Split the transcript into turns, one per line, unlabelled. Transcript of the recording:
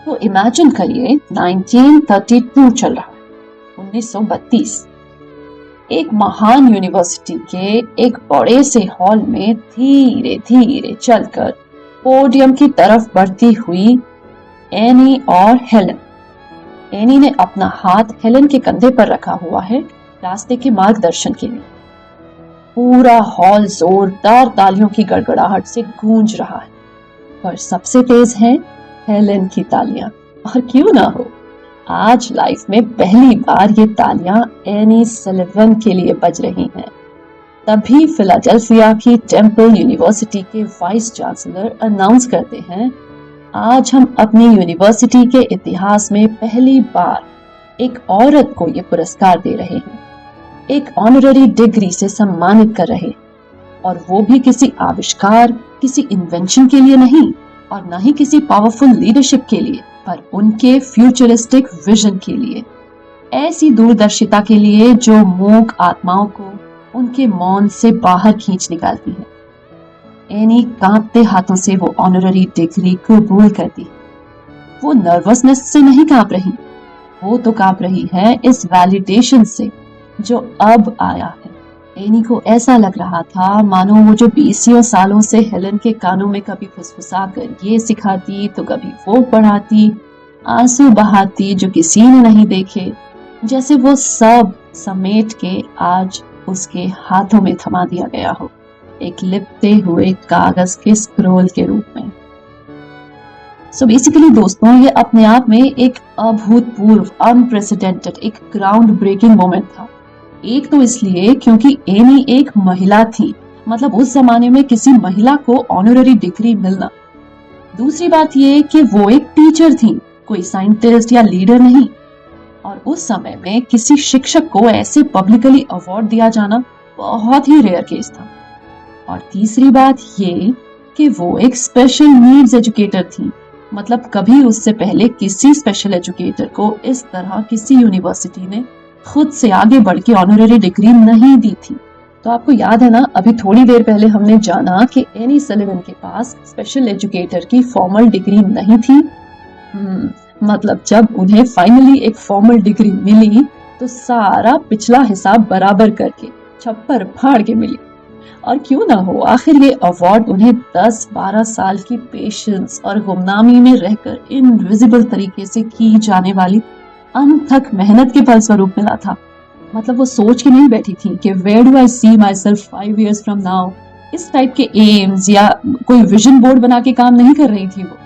तो इमेजिन करिए 1932 चल रहा है, 1932। एक महान यूनिवर्सिटी के एक बड़े से हॉल में धीरे धीरे चलकर पोडियम की तरफ बढ़ती हुई एनी और हेलन। एनी ने अपना हाथ हेलन के कंधे पर रखा हुआ है रास्ते के मार्गदर्शन के लिए। पूरा हॉल जोरदार तालियों की गड़गड़ाहट से गूंज रहा है, पर सबसे तेज है हेलन की तालियां। और क्यों ना हो, आज लाइफ में पहली बार ये तालियां एनी सलिवन के लिए बज रही हैं। तभी फिलाडेल्फिया की टेम्पल यूनिवर्सिटी के वाइस चांसलर अनाउंस करते हैं, आज हम अपनी यूनिवर्सिटी के इतिहास में पहली बार एक औरत को ये पुरस्कार दे रहे हैं, एक ऑनररी डिग्री से सम्मानित कर रहे, और वो भी किसी आविष्कार, किसी इन्वेंशन के लिए नहीं, और न ही किसी पावरफुल लीडरशिप के लिए, पर उनके फ्यूचरिस्टिक विजन के लिए, ऐसी दूरदर्शिता के लिए जो मूक आत्माओं को उनके मौन से बाहर खींच निकालती है। एनी कांपते हाथों से वो ऑनररी डिग्री कबूल करती है। वो नर्वसनेस से नहीं कांप रही, वो तो कांप रही है इस वैलिडेशन से जो अब आया है। एनी को ऐसा लग रहा था मानो वो जो 20 सालों से हेलन के कानों में कभी फुसफुसा कर ये सिखाती तो कभी वो पढ़ाती, आंसू बहाती जो किसी ने नहीं देखे, जैसे वो सब समेट के आज उसके हाथों में थमा दिया गया हो, एक लिपटे हुए कागज के स्क्रोल के रूप में। सो बेसिकली दोस्तों, ये अपने आप में एक अभूतपूर्व, अनप्रेसिडेंटेड, एक ग्राउंड ब्रेकिंग मोमेंट था। एक तो इसलिए क्योंकि एनी एक महिला थी, मतलब उस जमाने में किसी महिला को ऑनररी डिग्री मिलना। दूसरी बात ये कि वो एक टीचर थी, कोई साइंटिस्ट या लीडर नहीं, और उस समय में किसी शिक्षक को ऐसे पब्लिकली अवार्ड दिया जाना बहुत ही रेयर केस था। और तीसरी बात ये कि वो एक स्पेशल नीड्स एजुकेटर थी, मतलब कभी उससे पहले किसी स्पेशल एजुकेटर को इस तरह किसी यूनिवर्सिटी ने खुद से आगे बढ़ के ऑनररी डिग्री नहीं दी थी। तो आपको याद है ना, अभी थोड़ी देर पहले हमने जाना कि एनी सलिवन के पास स्पेशल एजुकेटर की फॉर्मल डिग्री नहीं थी। मतलब जब उन्हें फाइनली एक फॉर्मल डिग्री मिली तो सारा पिछला हिसाब बराबर करके छप्पर फाड़ के मिली। और क्यों ना हो, आखिर ये अवार्ड उन्हें 10-12 साल की पेशेंस और गुमनामी में रहकर इनविजिबल तरीके से की जाने वाली अनथक मेहनत के फलस्वरूप मिला था। मतलब वो सोच के नहीं बैठी थी कि where do I see myself 5 years from now, इस टाइप के एम्स या कोई विजन बोर्ड बना के काम नहीं कर रही थी वो।